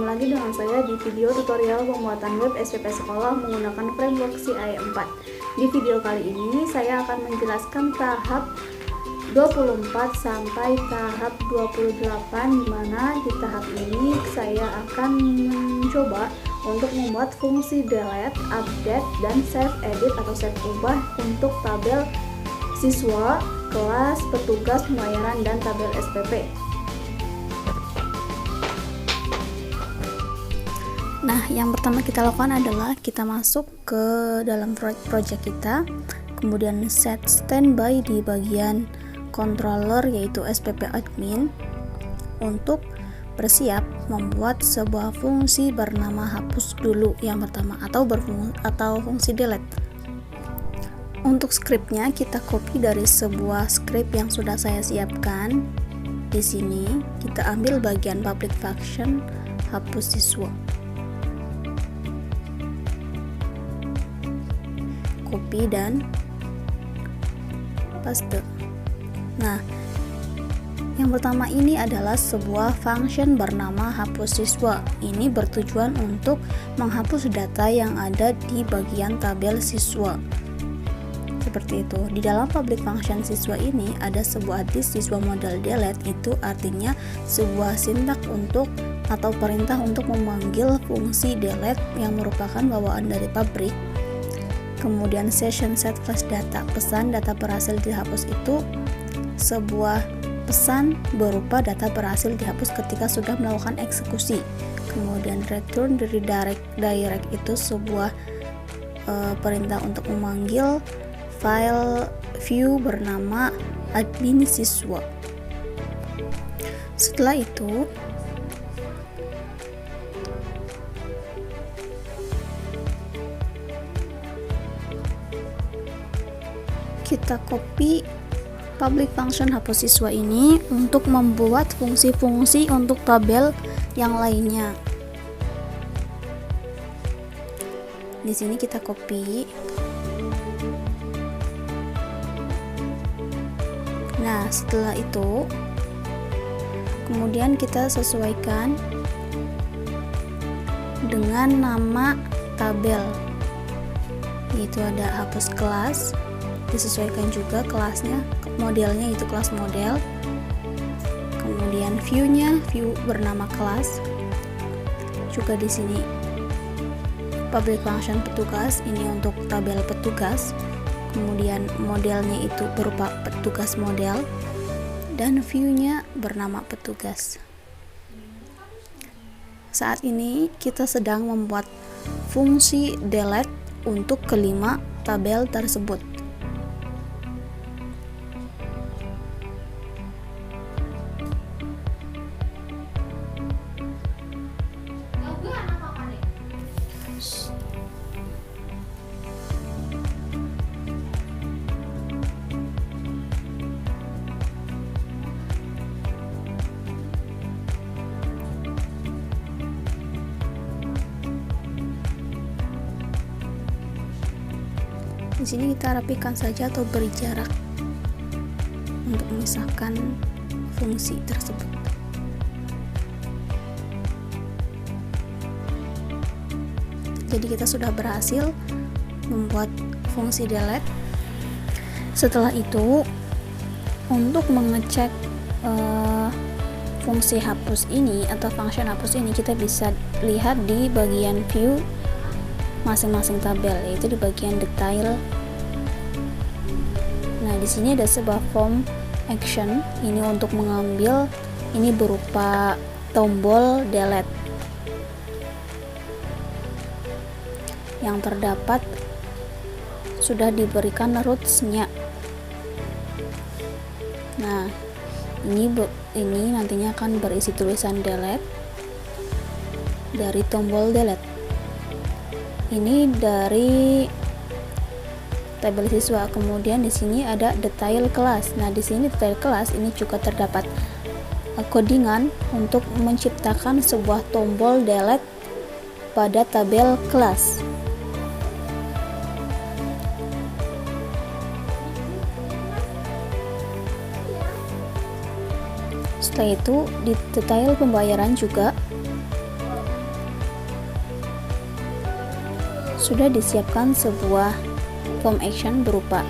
Ketemu lagi dengan saya di video tutorial pembuatan web SPP sekolah menggunakan framework CI4. Di video kali ini saya akan menjelaskan tahap 24 sampai tahap 28, di mana di tahap ini saya akan mencoba untuk membuat fungsi delete, update, dan save edit atau save ubah untuk tabel siswa, kelas, petugas pembayaran, dan tabel SPP. Nah, yang pertama kita lakukan adalah kita masuk ke dalam project kita, kemudian set standby di bagian controller yaitu SPP admin untuk bersiap membuat sebuah fungsi bernama hapus dulu yang pertama atau fungsi delete. Untuk scriptnya kita copy dari sebuah script yang sudah saya siapkan. Di sini kita ambil bagian public function hapus siswa. Copy dan paste. Nah, yang pertama ini adalah sebuah function bernama hapus siswa. Ini bertujuan untuk menghapus data yang ada di bagian tabel siswa. Seperti itu. Di dalam public function siswa ini ada sebuah disk siswa model delete, itu artinya sebuah sintak untuk atau perintah untuk memanggil fungsi delete yang merupakan bawaan dari pabrik. Kemudian session set flash data, pesan data berhasil dihapus itu sebuah pesan berupa data berhasil dihapus ketika sudah melakukan eksekusi. Kemudian return dari direct itu sebuah perintah untuk memanggil file view bernama admin siswa. Setelah itu kita copy public function hapus siswa ini untuk membuat fungsi-fungsi untuk tabel yang lainnya. Di sini kita copy. Nah, setelah itu kemudian kita sesuaikan dengan nama tabel, yaitu ada hapus kelas. Disesuaikan juga kelasnya, modelnya itu kelas model. Kemudian view-nya view bernama kelas. Juga di sini public function petugas, ini untuk tabel petugas. Kemudian modelnya itu berupa petugas model dan view-nya bernama petugas. Saat ini kita sedang membuat fungsi delete untuk kelima tabel tersebut. Di sini kita rapikan saja atau beri jarak untuk memisahkan fungsi tersebut. Jadi kita sudah berhasil membuat fungsi delete. Setelah itu, untuk mengecek fungsi hapus ini atau function hapus ini, kita bisa lihat di bagian view masing-masing tabel, yaitu di bagian detail. Nah, di sini ada sebuah form action, ini untuk mengambil, ini berupa tombol delete yang terdapat sudah diberikan roots-nya. Nah, ini nantinya akan berisi tulisan delete dari tombol delete. Ini dari tabel siswa. Kemudian di sini ada detail kelas. Nah, di sini detail kelas ini juga terdapat codingan untuk menciptakan sebuah tombol delete pada tabel kelas. Setelah itu di detail pembayaran juga sudah disiapkan sebuah form action berupa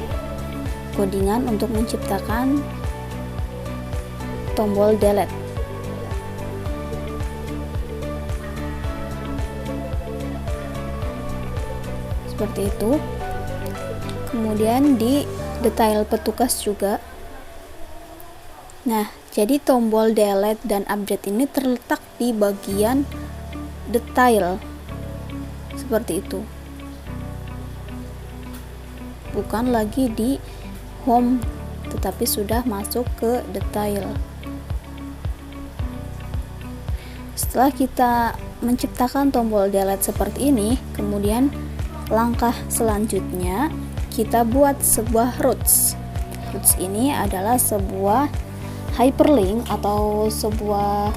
codingan untuk menciptakan tombol delete. Seperti itu. Kemudian di detail petugas juga. Nah, jadi tombol delete dan update ini terletak di bagian detail. Seperti itu. Bukan lagi di home, tetapi sudah masuk ke detail. Setelah kita menciptakan tombol delete seperti ini, kemudian langkah selanjutnya kita buat sebuah roots. Roots ini adalah sebuah hyperlink atau sebuah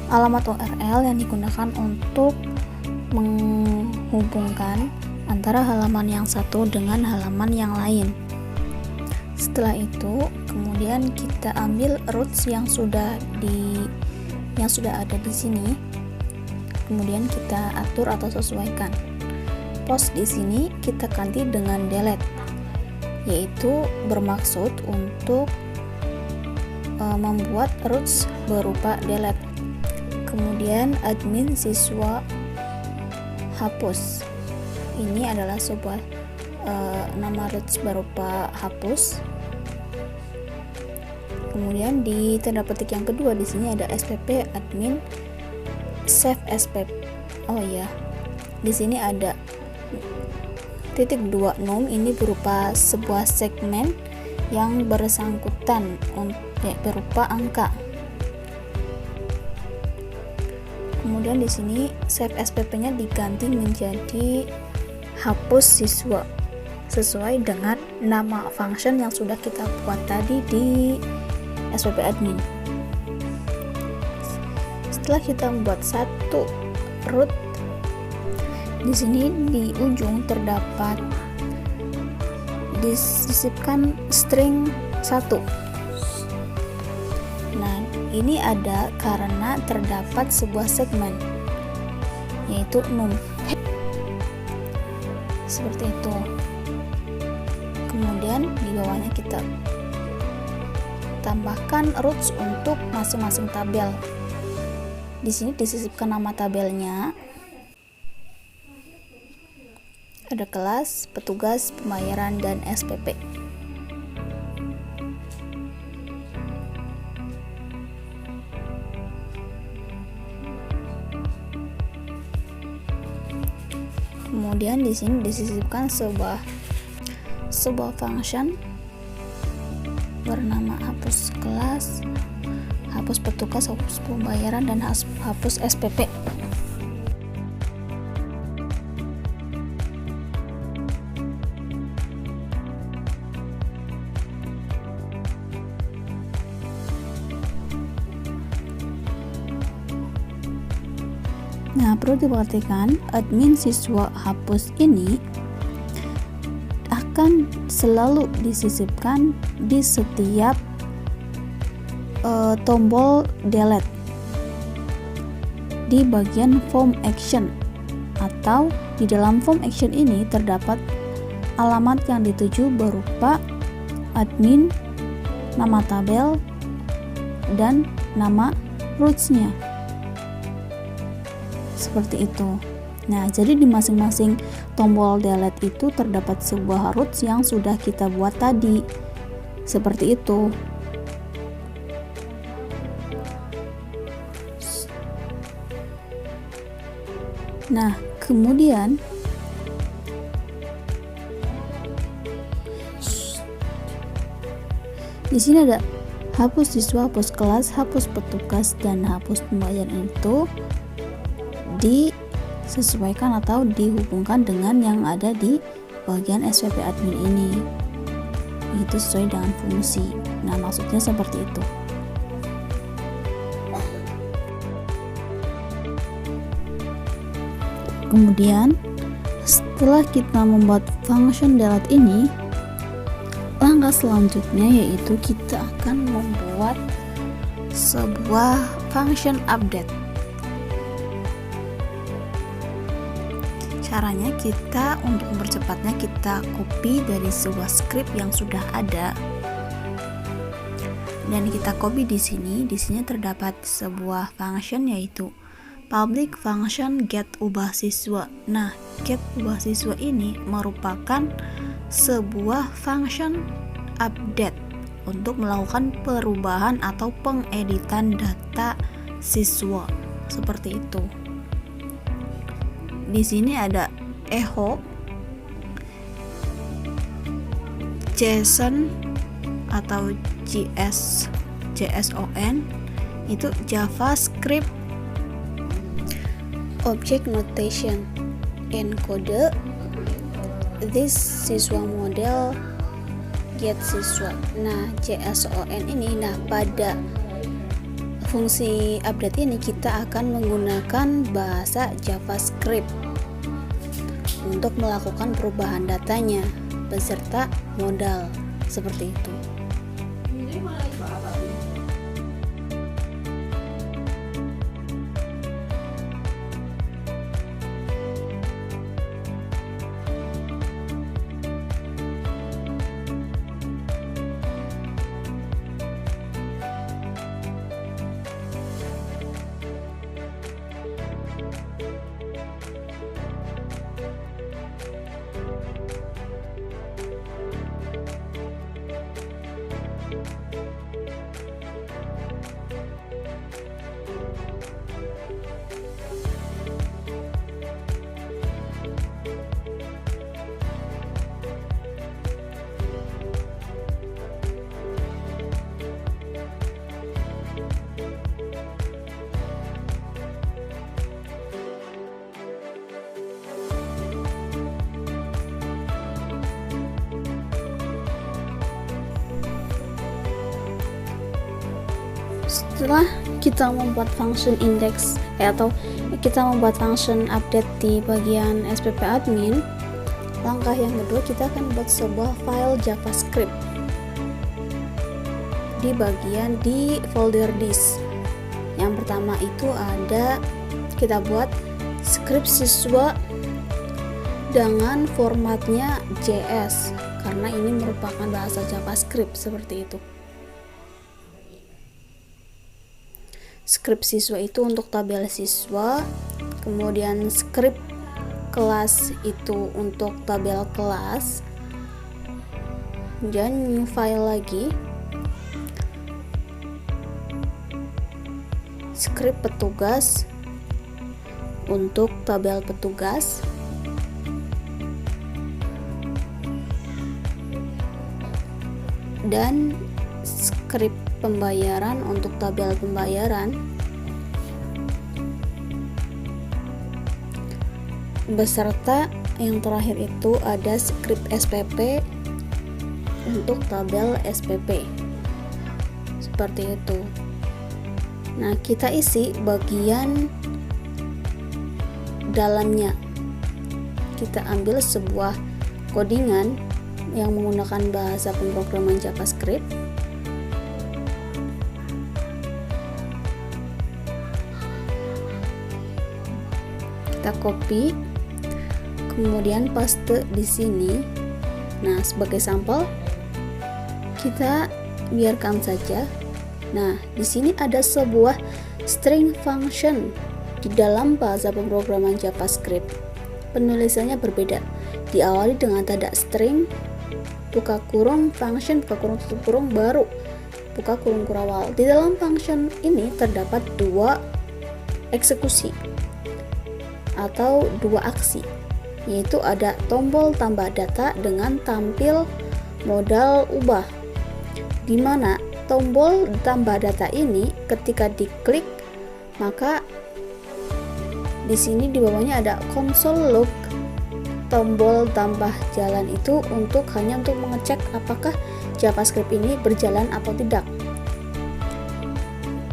alamat URL yang digunakan untuk menghubungkan antara halaman yang satu dengan halaman yang lain. Setelah itu, kemudian kita ambil roots yang sudah ada di sini. Kemudian kita atur atau sesuaikan. Post di sini kita ganti dengan delete, yaitu bermaksud untuk membuat roots berupa delete. Kemudian admin siswa hapus. Ini adalah sebuah nama roots berupa hapus. Kemudian di tanda petik yang kedua di sini ada SPP admin save SPP. Oh ya, di sini ada titik 2 num, ini berupa sebuah segmen yang bersangkutan berupa angka. Kemudian di sini save SPP-nya diganti menjadi hapus siswa sesuai dengan nama function yang sudah kita buat tadi di SPP admin. Setelah kita membuat satu root, di sini di ujung terdapat disisipkan string 1. Nah, ini ada karena terdapat sebuah segmen yaitu num. Seperti itu. Kemudian di bawahnya kita tambahkan roots untuk masing-masing tabel. Di sini disisipkan nama tabelnya. Ada kelas, petugas, pembayaran, dan SPP. Kemudian di sini disisipkan sebuah function bernama hapus kelas, hapus petugas, hapus pembayaran, dan hapus SPP. Nah, perlu diperhatikan admin siswa hapus ini akan selalu disisipkan di setiap tombol delete di bagian form action, atau di dalam form action ini terdapat alamat yang dituju berupa admin, nama tabel, dan nama roots-nya. Seperti itu. Nah, jadi di masing-masing tombol delete itu terdapat sebuah roots yang sudah kita buat tadi. Seperti itu. Nah, kemudian di sini ada hapus siswa, hapus kelas, hapus petugas, dan hapus pembayaran itu disesuaikan atau dihubungkan dengan yang ada di bagian SPP admin ini. Itu sesuai dengan fungsi. Nah, maksudnya seperti itu. Kemudian setelah kita membuat function delete ini, langkah selanjutnya yaitu kita akan membuat sebuah function update. Caranya kita untuk mempercepatnya, kita copy dari sebuah script yang sudah ada dan kita copy di sini. Di sini terdapat sebuah function yaitu public function get ubah siswa. Nah, get ubah siswa ini merupakan sebuah function update untuk melakukan perubahan atau pengeditan data siswa seperti itu. Di sini ada echo, JSON atau JSON itu JavaScript Object Notation encode this siswa model get siswa. Nah, JSON ini, pada fungsi update ini kita akan menggunakan bahasa JavaScript untuk melakukan perubahan datanya beserta modal seperti itu. Setelah kita membuat function index atau kita membuat function update di bagian SPP admin, langkah yang kedua kita akan buat sebuah file JavaScript di bagian di folder disk. Yang pertama itu ada, kita buat script siswa dengan formatnya JS karena ini merupakan bahasa JavaScript seperti itu. Script siswa itu untuk tabel siswa, kemudian script kelas itu untuk tabel kelas, dan new file lagi, script petugas untuk tabel petugas, dan script pembayaran untuk tabel pembayaran, beserta yang terakhir itu ada script SPP untuk tabel SPP seperti itu. Nah, kita isi bagian dalamnya, kita ambil sebuah codingan yang menggunakan bahasa pemrograman JavaScript. Kita copy, kemudian paste di sini. Nah, sebagai sampel kita biarkan saja. Nah, di sini ada sebuah string function di dalam bahasa pemrograman JavaScript. Penulisannya berbeda. Diawali dengan tanda string, buka kurung, function, buka kurung, tutup kurung, baru buka kurung kurawal. Di dalam function ini terdapat dua eksekusi atau dua aksi, yaitu ada tombol tambah data dengan tampil modal ubah, di mana tombol tambah data ini ketika diklik maka di sini di bawahnya ada console log. Tombol tambah jalan itu hanya untuk mengecek apakah JavaScript ini berjalan atau tidak.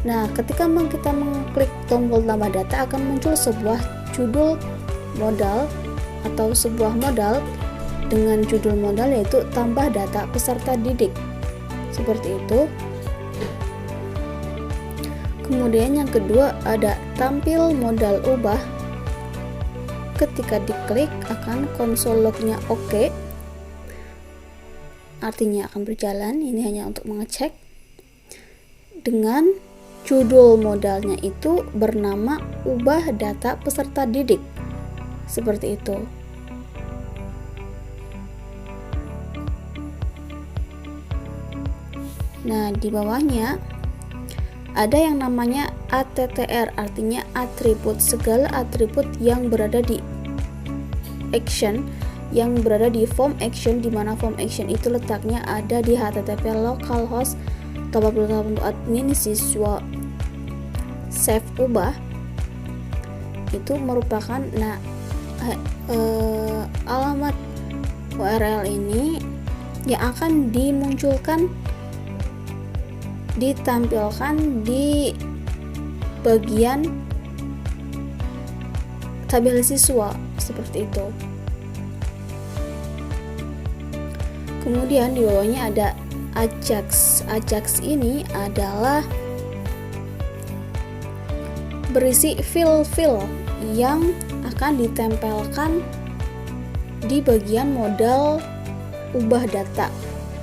Nah, ketika kita mengklik tombol tambah data akan muncul sebuah judul modal atau sebuah modal dengan judul modal yaitu tambah data peserta didik seperti itu. Kemudian yang kedua ada tampil modal ubah. Ketika diklik akan konsol lognya oke, artinya akan berjalan. Ini hanya untuk mengecek. Dengan judul modalnya itu bernama ubah data peserta didik, seperti itu. Nah, di bawahnya ada yang namanya ATTR, artinya atribut. Segala atribut yang berada di action, yang berada di form action, di mana form action itu letaknya ada di http localhost admin siswa save ubah, itu merupakan alamat URL ini yang akan dimunculkan, ditampilkan di bagian tabel siswa, seperti itu. Kemudian di bawahnya ada Ajax. Ajax ini adalah berisi file-file yang akan ditempelkan di bagian modal ubah data,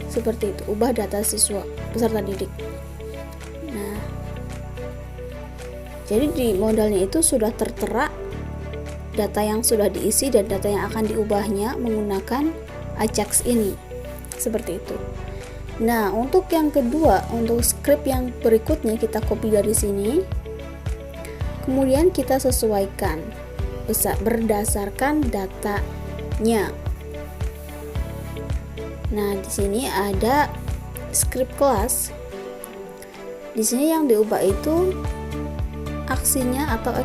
seperti itu, ubah data siswa peserta didik. Nah, jadi di modalnya itu sudah tertera data yang sudah diisi dan data yang akan diubahnya menggunakan Ajax ini, seperti itu. Nah, untuk yang kedua, untuk script yang berikutnya kita copy dari sini, kemudian kita sesuaikan berdasarkan datanya. Nah, di sini ada script kelas. Di sini yang diubah itu aksinya atau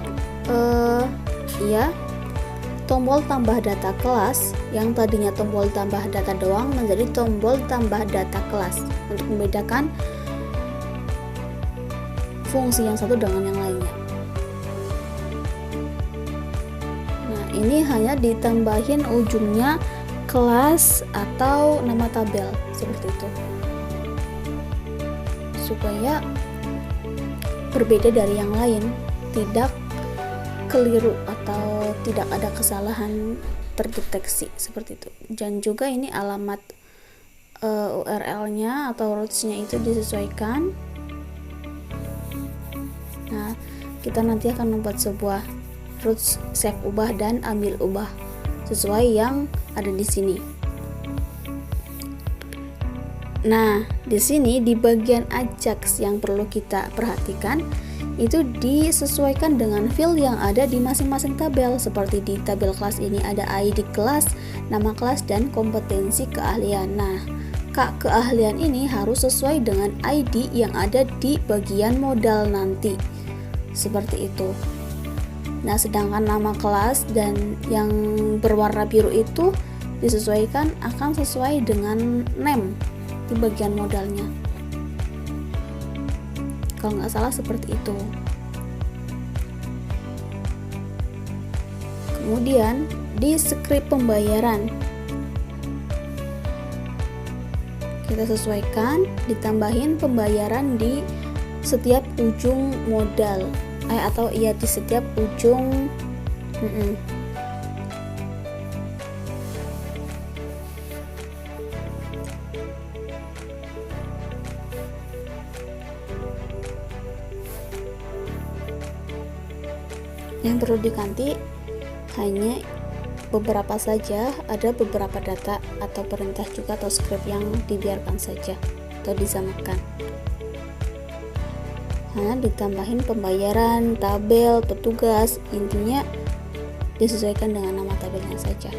tombol tambah data kelas, yang tadinya tombol tambah data doang menjadi tombol tambah data kelas, untuk membedakan fungsi yang satu dengan yang lainnya. Nah, ini hanya ditambahin ujungnya kelas atau nama tabel, seperti itu, supaya berbeda dari yang lain, tidak keliru atau tidak ada kesalahan terdeteksi, seperti itu. Dan juga ini alamat URL-nya atau roots-nya itu disesuaikan. Nah, kita nanti akan membuat sebuah roots save ubah dan ambil ubah sesuai yang ada di sini. Nah, di sini di bagian Ajax yang perlu kita perhatikan itu disesuaikan dengan field yang ada di masing-masing tabel. Seperti di tabel kelas ini ada ID kelas, nama kelas, dan kompetensi keahlian. Nah, keahlian ini harus sesuai dengan ID yang ada di bagian modal nanti, seperti itu. Nah, sedangkan nama kelas dan yang berwarna biru itu disesuaikan akan sesuai dengan name di bagian modalnya. Kalau nggak salah seperti itu. Kemudian di script pembayaran kita sesuaikan, ditambahin pembayaran di setiap ujung modal atau di setiap ujung yang perlu diganti hanya beberapa saja. Ada beberapa data atau perintah juga atau script yang dibiarkan saja atau disamakan. Hanya ditambahin pembayaran, tabel, petugas, intinya disesuaikan dengan nama tabelnya saja.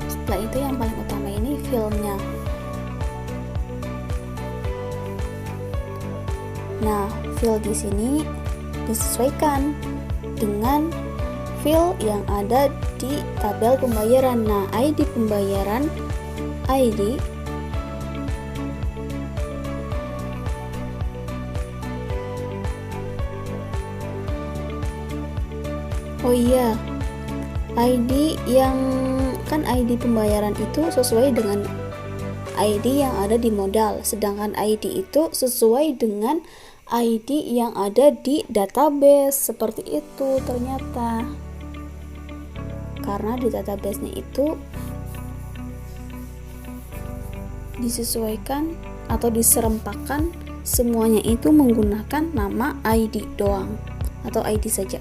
Setelah itu yang paling utama ini filenya. Nah, field di sini disesuaikan dengan field yang ada di tabel pembayaran. Nah, ID pembayaran, ID oh iya, ID yang kan ID pembayaran itu sesuai dengan ID yang ada di modal, sedangkan ID itu sesuai dengan ID yang ada di database. Seperti itu ternyata, karena di database-nya itu disesuaikan atau diserempakkan semuanya itu menggunakan nama ID doang atau ID saja.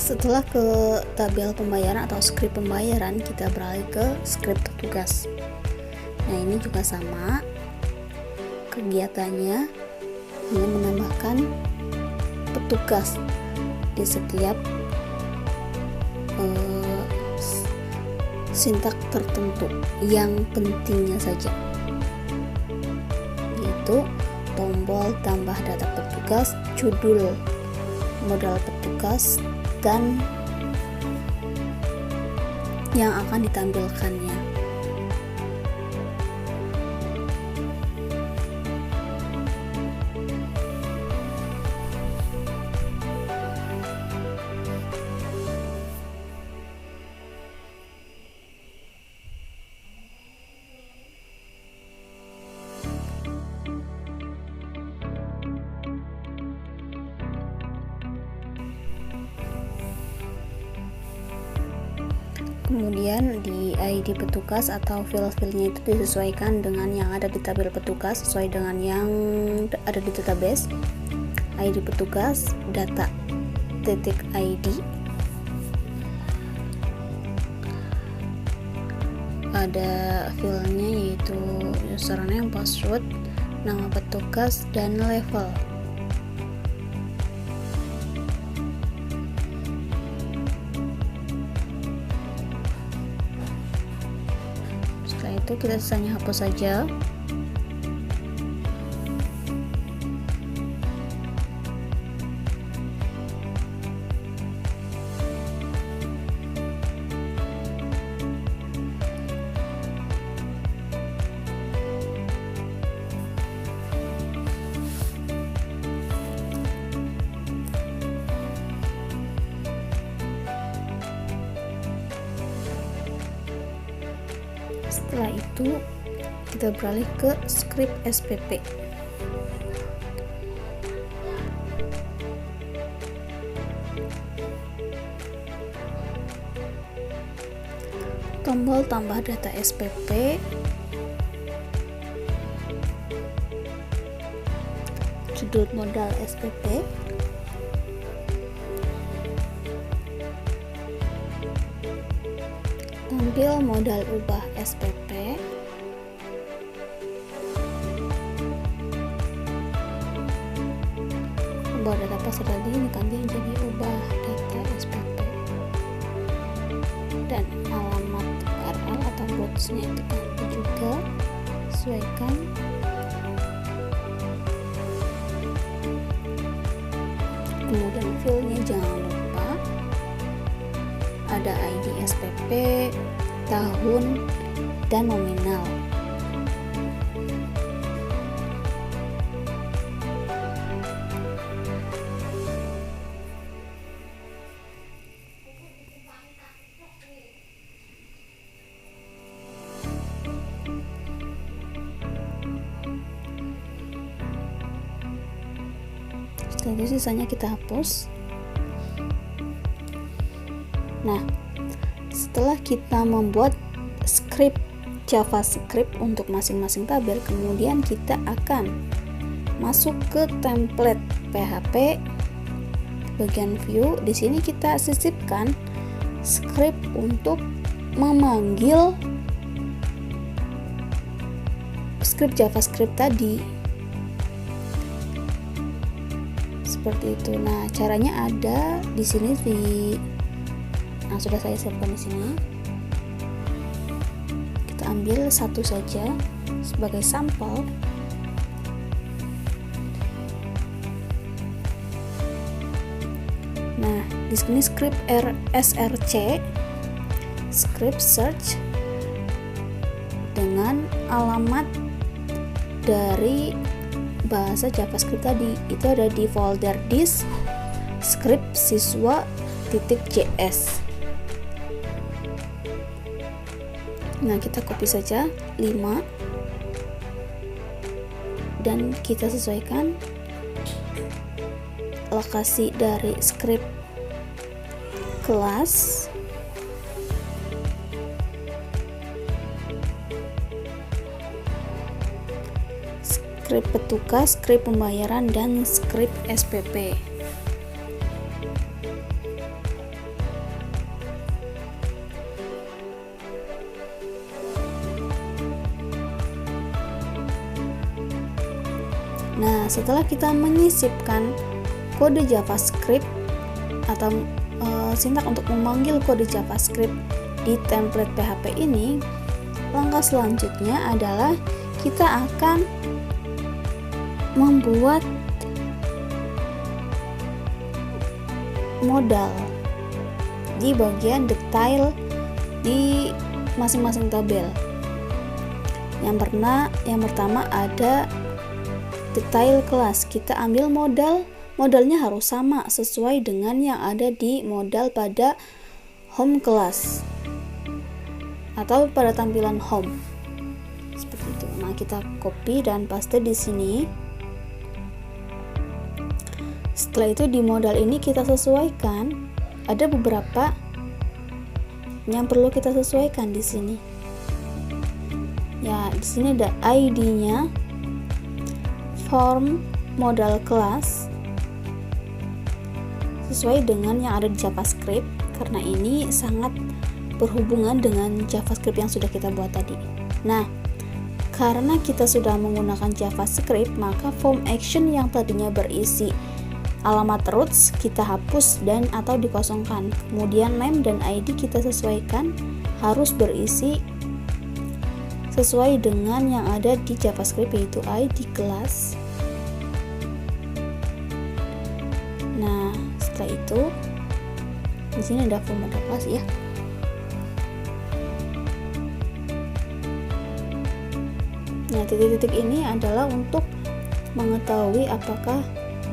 Setelah ke tabel pembayaran atau skrip pembayaran, kita beralih ke skrip petugas. Nah, ini juga sama kegiatannya, hanya menambahkan petugas di setiap sintak tertentu yang pentingnya saja, yaitu tombol tambah data petugas, judul modal petugas, dan yang akan ditampilkannya. Kemudian di ID petugas atau file-filenya itu disesuaikan dengan yang ada di tabel petugas sesuai dengan yang ada di database. ID petugas data titik ID, ada filenya yaitu username, password, nama petugas, dan level. Itu kita sisanya hapus saja. Setelah itu kita beralih ke skrip SPP. Tombol tambah data SPP, judul modal SPP, tampil modal ubah SPP, ubah data peserta diganti jadi ubah data SPP, dan alamat URL atau boxnya itu ganti juga, sesuaikan. Kemudian filenya jangan lupa ada ID SPP, tahun, dan nominal. Setelah itu sisanya kita hapus. Nah, setelah kita membuat script JavaScript untuk masing-masing tabel, kemudian kita akan masuk ke template PHP bagian view. Di sini kita sisipkan script untuk memanggil script JavaScript tadi. Seperti itu. Nah, caranya ada di sini sudah saya siapkan di sini. Kita ambil satu saja sebagai sampel. Nah, di sini script src, script search dengan alamat dari bahasa JavaScript tadi itu ada di folder disk script siswa.js. Nah, kita copy saja 5 dan kita sesuaikan lokasi dari script kelas. Script petugas, script pembayaran, dan script SPP. Nah, setelah kita menyisipkan kode JavaScript atau sintak untuk memanggil kode JavaScript di template PHP ini, langkah selanjutnya adalah kita akan membuat modal di bagian detail di masing-masing tabel. Yang pertama ada detail kelas. Kita ambil modalnya harus sama sesuai dengan yang ada di modal pada home kelas atau pada tampilan home. Seperti itu. Nah, kita copy dan paste di sini. Setelah itu di modal ini kita sesuaikan. Ada beberapa yang perlu kita sesuaikan di sini. Ya, di sini ada ID-nya, form modal kelas sesuai dengan yang ada di JavaScript, karena ini sangat berhubungan dengan JavaScript yang sudah kita buat tadi. Nah, karena kita sudah menggunakan JavaScript, maka form action yang tadinya berisi alamat roots kita hapus dan atau dikosongkan. Kemudian name dan ID kita sesuaikan harus berisi sesuai dengan yang ada di JavaScript, yaitu ID kelas. Nah, setelah itu di sini ada form modal kelas ya. Nah, titik-titik ini adalah untuk mengetahui apakah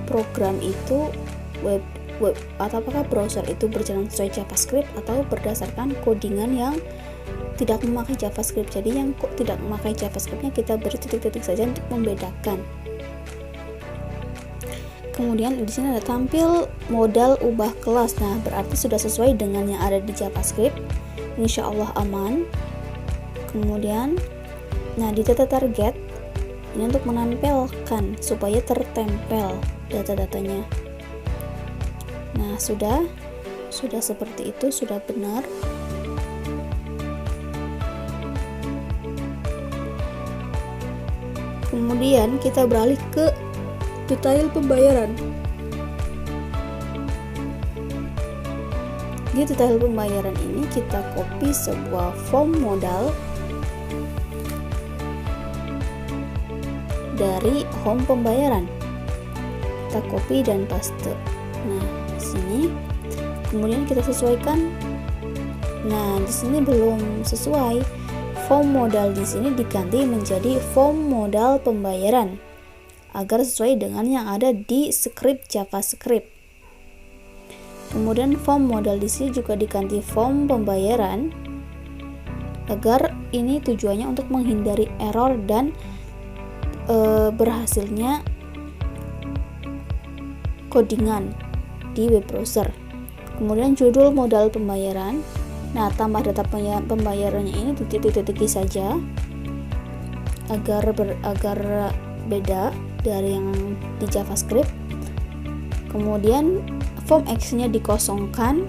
program itu web atau apakah browser itu berjalan sesuai JavaScript atau berdasarkan codingan yang tidak memakai JavaScript. Jadi yang tidak memakai JavaScriptnya kita beri titik-titik saja untuk membedakan. Kemudian di sini ada tampil modal ubah kelas. Nah, berarti sudah sesuai dengan yang ada di JavaScript. Insya Allah aman. Kemudian, nah di data target ini untuk menampilkan supaya tertempel data-datanya. Nah, sudah seperti itu, sudah benar. Kemudian kita beralih ke detail pembayaran. Di detail pembayaran ini kita copy sebuah form modal dari home pembayaran. Kita copy dan paste. Nah, di sini kemudian kita sesuaikan. Nah, di sini belum sesuai. Form modal di sini diganti menjadi form modal pembayaran agar sesuai dengan yang ada di script JavaScript. Kemudian form modal di sini juga diganti form pembayaran agar ini tujuannya untuk menghindari error dan berhasilnya codingan di web browser. Kemudian judul modal pembayaran. Nah, tambah data pembayarannya ini titik-titik saja agar beda dari yang di JavaScript. Kemudian form X-nya dikosongkan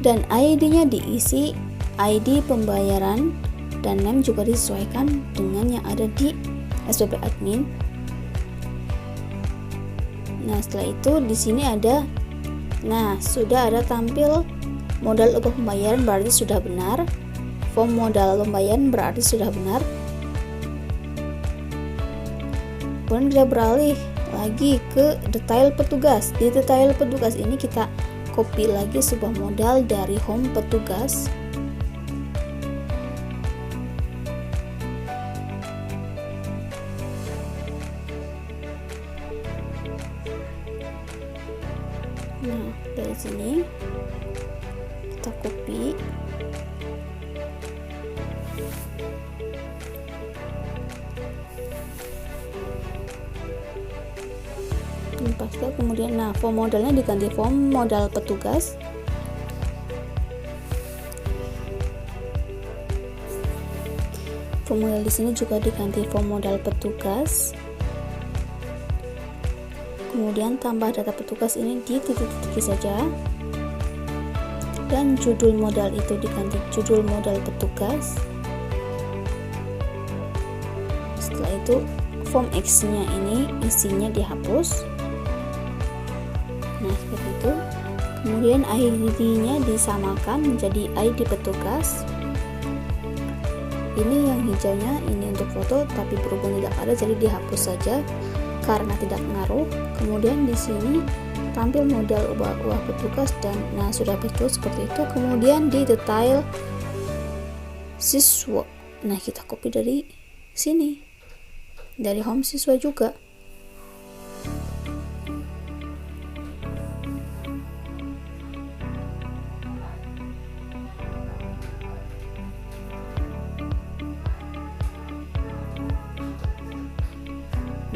dan ID-nya diisi ID pembayaran, dan name juga disesuaikan dengan yang ada di SPP admin. Nah, setelah itu di sini ada, sudah ada tampil modal ubah pembayaran, berarti sudah benar. Form modal pembayaran berarti sudah benar. Kemudian kita beralih lagi ke detail petugas. Di detail petugas ini kita copy lagi sebuah modal dari home petugas. Nah, dari sini kita copy. Paste, kemudian form modalnya diganti form modal petugas. Form modal di sini juga diganti form modal petugas. Kemudian tambah data petugas ini di titik-titik saja. Dan judul modal itu diganti judul modal petugas. Setelah itu form X-nya ini isinya dihapus. Nah, seperti itu. Kemudian ID-nya disamakan menjadi ID petugas. Ini yang hijaunya ini untuk foto, tapi berhubung tidak ada jadi dihapus saja karena tidak ngaruh. Kemudian di sini tampil modal ubah petugas dan sudah betul seperti itu. Kemudian di detail siswa. Nah, kita copy dari sini. Dari home siswa juga.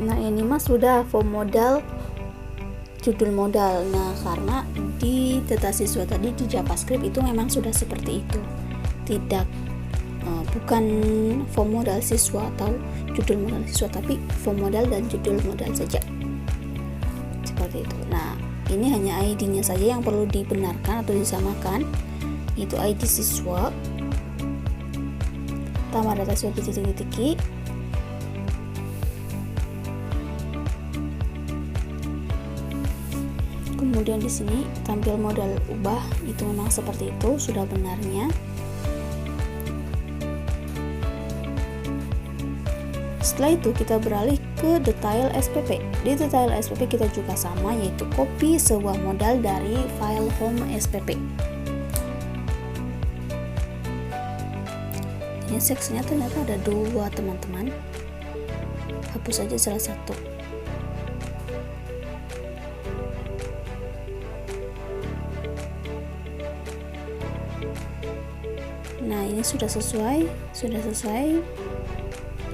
Nah, ini mas sudah form modal, judul modal. Nah, karena di data siswa tadi di JavaScript itu memang sudah seperti itu. Bukan form modal siswa atau judul modal siswa, tapi form modal dan judul modal saja. Seperti itu. Nah, ini hanya ID-nya saja yang perlu dibenarkan atau disamakan. Itu ID siswa. Tambah data siswa titik-titik. Kemudian di sini tampil modal ubah, itu memang seperti itu, sudah benarnya. Setelah itu kita beralih ke detail SPP. Di detail SPP kita juga sama, yaitu copy sebuah modal dari file home SPP. Ini seksinya ternyata ada 2 teman-teman. Hapus saja salah satu. Nah, ini sudah sesuai.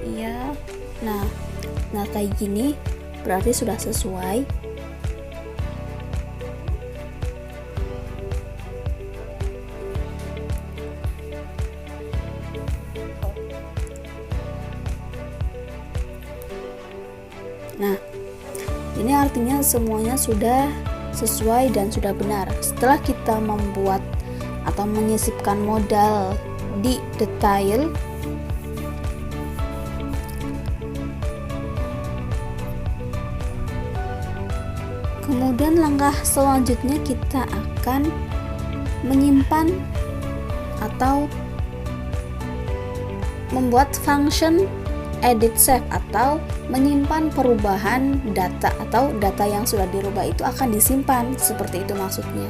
Iya. Nah kayak gini berarti sudah sesuai. Nah, ini artinya semuanya sudah sesuai dan sudah benar. Setelah kita membuat atau menyisipkan modal di detail, kemudian langkah selanjutnya kita akan menyimpan atau membuat function edit save atau menyimpan perubahan data atau data yang sudah dirubah itu akan disimpan, seperti itu maksudnya.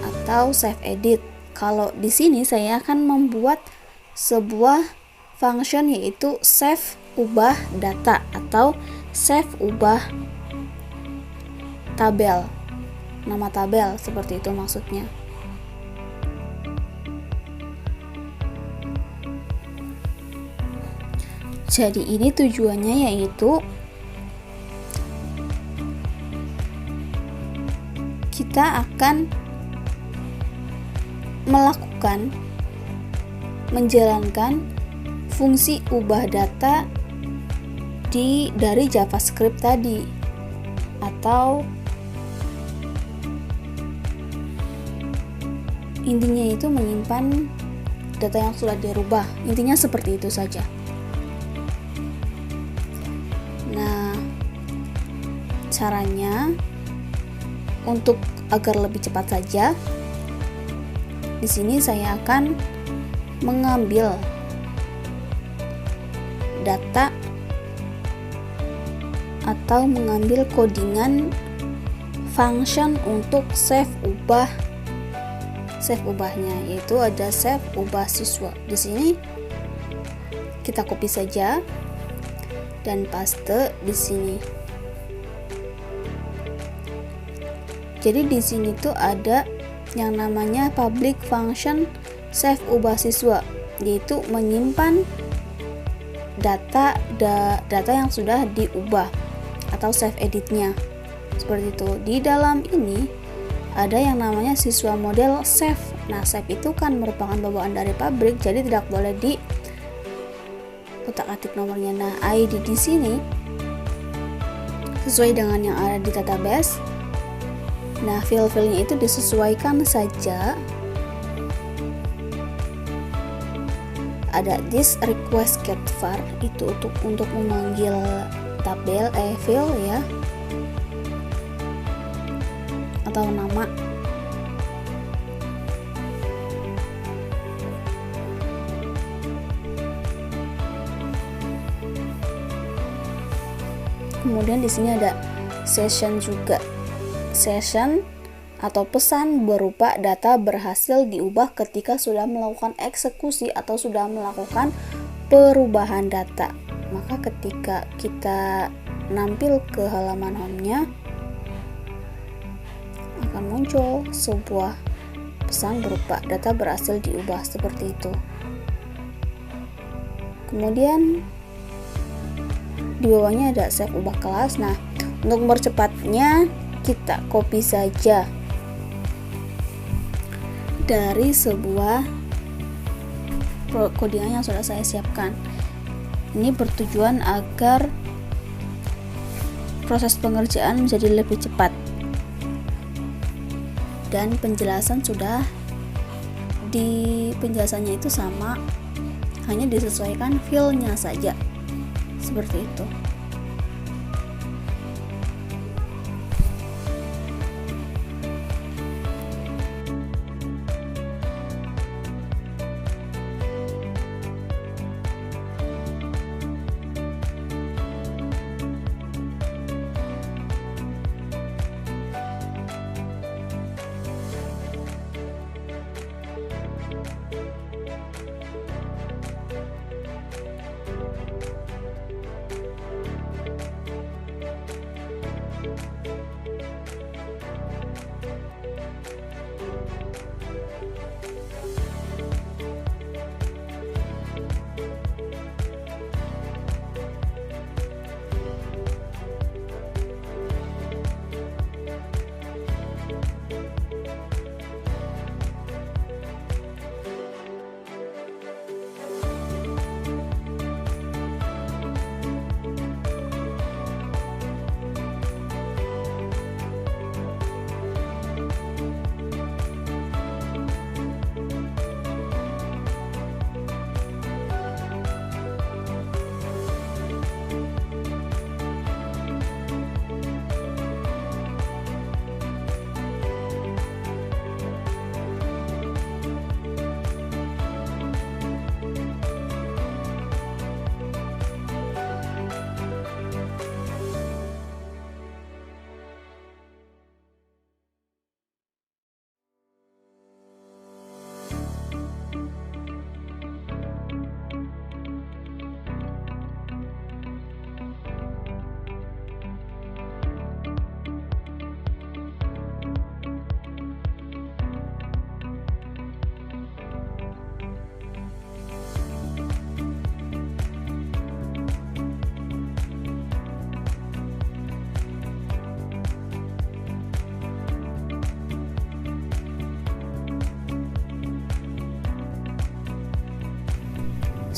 Atau save edit. Kalau di sini saya akan membuat sebuah function yaitu save ubah data atau save ubah tabel, nama tabel, seperti itu maksudnya. Jadi ini tujuannya yaitu kita akan menjalankan fungsi ubah data dari JavaScript tadi, atau intinya itu menyimpan data yang sudah dirubah. Intinya seperti itu saja. Nah, caranya untuk agar lebih cepat saja, di sini saya akan mengambil data atau mengambil codingan function untuk save ubahnya, yaitu ada save ubah siswa. Di sini kita copy saja dan paste di sini. Jadi di sini tuh ada yang namanya public function save ubah siswa, yaitu menyimpan data yang sudah diubah atau save editnya. Seperti itu. Di dalam ini ada yang namanya siswa model save. Nah, save itu kan merupakan bawaan dari pabrik, jadi tidak boleh di utak-atik nomornya. Nah, ID di sini sesuai dengan yang ada di database. Nah, field-fieldnya itu disesuaikan saja. Ada this request get var itu untuk memanggil tabel field ya, atau nama. Kemudian di sini ada session juga. Session atau pesan berupa data berhasil diubah ketika sudah melakukan eksekusi atau sudah melakukan perubahan data. Maka ketika kita nampil ke halaman home-nya, akan muncul sebuah pesan berupa data berhasil diubah seperti itu. Kemudian di bawahnya ada save ubah kelas. Nah, untuk mempercepatnya kita copy saja dari sebuah codingan yang sudah saya siapkan. Ini bertujuan agar proses pengerjaan menjadi lebih cepat. Dan penjelasannya itu sama, hanya disesuaikan file-nya saja. Seperti itu.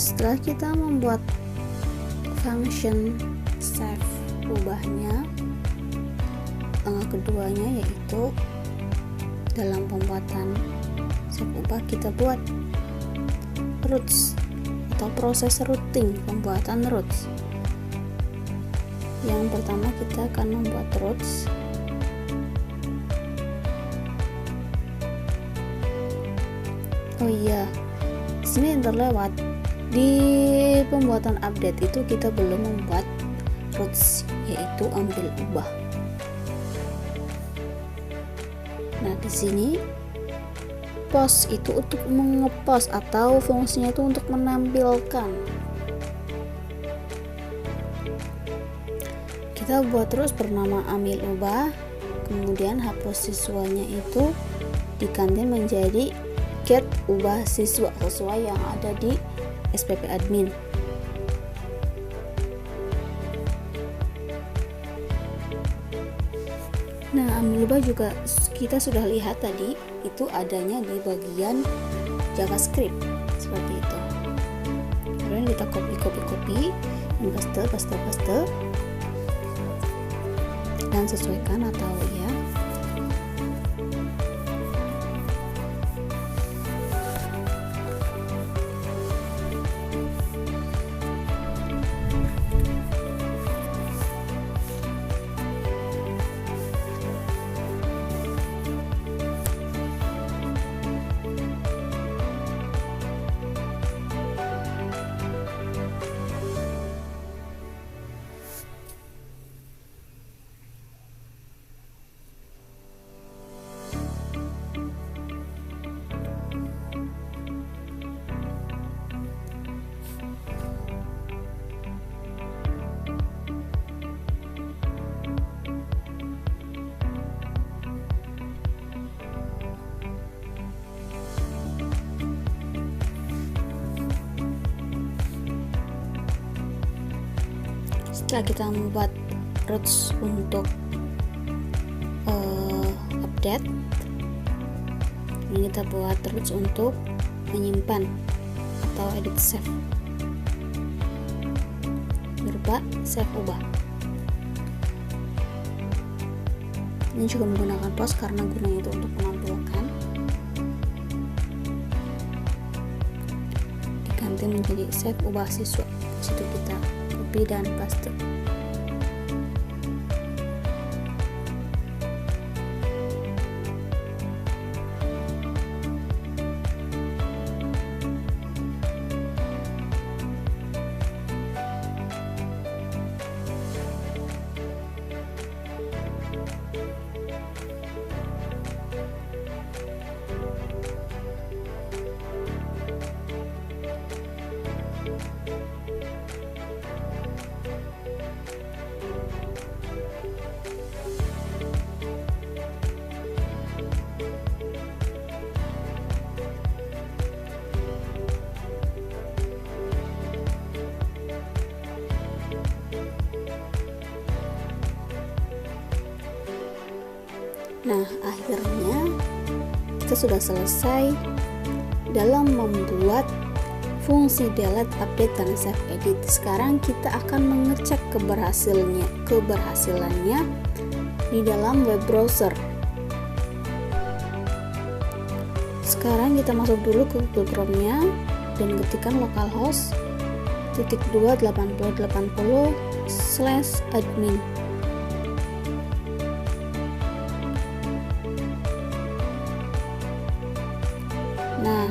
setelah kita membuat function save ubahnya, langkah keduanya yaitu dalam pembuatan save ubah kita buat roots atau proses routing, pembuatan roots. Yang pertama kita akan membuat roots. Oh iya, sini terlewat, di pembuatan update itu kita belum membuat roots, yaitu ambil ubah. Nah, di sini post itu untuk mengepost atau fungsinya itu untuk menampilkan. Kita buat terus bernama ambil ubah, kemudian hapus siswanya itu diganti menjadi get ubah siswa sesuai yang ada di SPP admin. Nah, ambil ubah juga kita sudah lihat tadi itu adanya di bagian JavaScript seperti itu. Kemudian kita copy, paste dan sesuaikan atau ya. Setelah kita membuat roots untuk update, ini kita buat roots untuk menyimpan atau edit save berupa save ubah. Ini juga menggunakan post karena gunanya itu untuk menampilkan, diganti menjadi save ubah siswa. Situ kita copy dan paste. Nah, akhirnya kita sudah selesai dalam membuat fungsi delete, update, dan save edit. Sekarang kita akan mengecek keberhasilannya di dalam web browser. Sekarang kita masuk dulu ke Google Chrome-nya dan ketikkan localhost /8080/admin. Nah,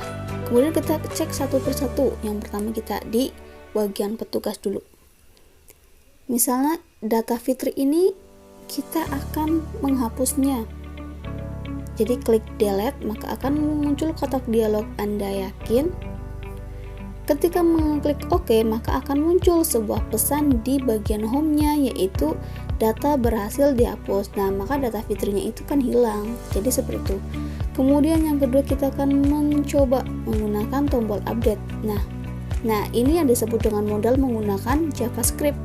kemudian kita cek satu persatu. Yang pertama kita di bagian petugas dulu. Misalnya data Fitri ini kita akan menghapusnya. Jadi klik delete, maka akan muncul kotak dialog Anda yakin. Ketika mengklik OK, maka akan muncul sebuah pesan di bagian home-nya, yaitu data berhasil dihapus. Nah, maka data Fitrinya itu kan hilang. Jadi seperti itu. Kemudian yang kedua kita akan mencoba menggunakan tombol update. Nah, ini yang disebut dengan modal menggunakan JavaScript.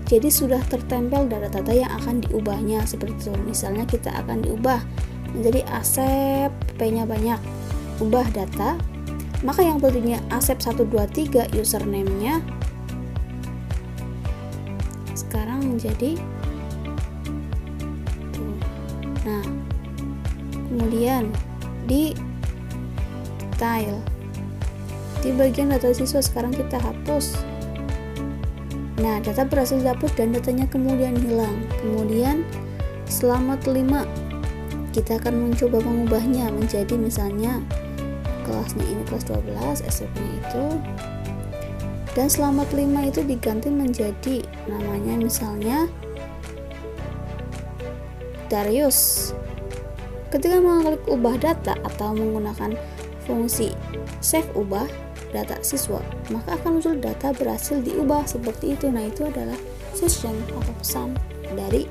Jadi sudah tertempel data-data yang akan diubahnya seperti itu. Misalnya kita akan diubah menjadi Asep, P-nya banyak, ubah data, maka yang tadinya asep123 username-nya sekarang menjadi tuh. Nah, kemudian di detail, di bagian data siswa sekarang kita hapus. Nah, data berhasil dihapus dan datanya kemudian hilang. Kemudian selamat 5, kita akan mencoba mengubahnya menjadi misalnya kelasnya ini kelas 12, SMP-nya itu, dan selamat 5 itu diganti menjadi namanya misalnya Darius. Ketika mengklik ubah data atau menggunakan fungsi save ubah data siswa, maka akan muncul data berhasil diubah seperti itu. Nah, itu adalah session atau pesan dari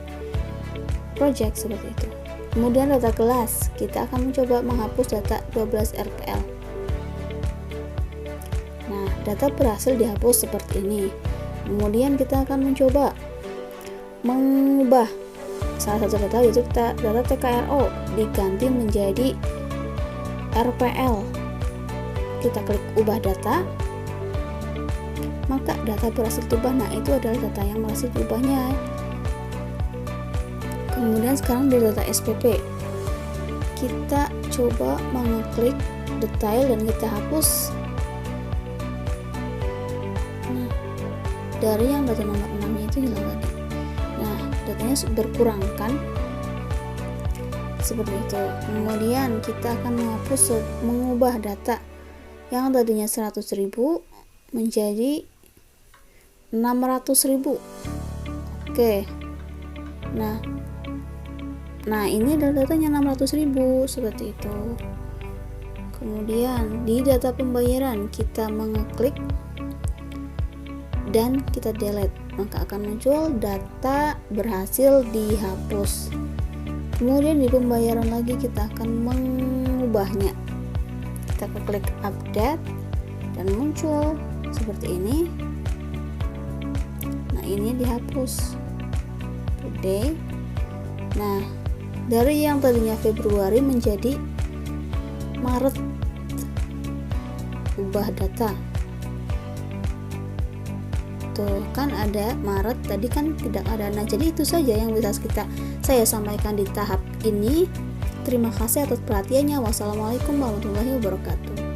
project seperti itu. Kemudian data kelas, kita akan mencoba menghapus data 12 RPL. Nah, data berhasil dihapus seperti ini. Kemudian kita akan mencoba mengubah salah satu data, yaitu data TKRO, diganti menjadi RPL. Kita klik ubah data, maka data berhasil diubah. Nah, itu adalah data yang berhasil diubahnya. Kemudian sekarang di data SPP, kita coba mengeklik detail dan kita hapus. Nah, dari yang data nomor 6 itu hilang tadi. Nah, datanya berkurang kan, seperti itu. Kemudian kita akan mengubah data yang tadinya 100.000 menjadi 600.000. Oke. Nah, ini adalah datanya 600.000 seperti itu. Kemudian di data pembayaran kita mengeklik dan kita delete, maka akan muncul data berhasil dihapus. Kemudian di pembayaran lagi kita akan mengubahnya. Kita klik update dan muncul seperti ini. Nah, ini dihapus today. Nah, dari yang tadinya Februari menjadi Maret, ubah data. Tuh kan ada Maret, tadi kan tidak ada. Nah, jadi itu saja yang bisa saya sampaikan di tahap ini. Terima kasih atas perhatiannya. Wassalamualaikum warahmatullahi wabarakatuh.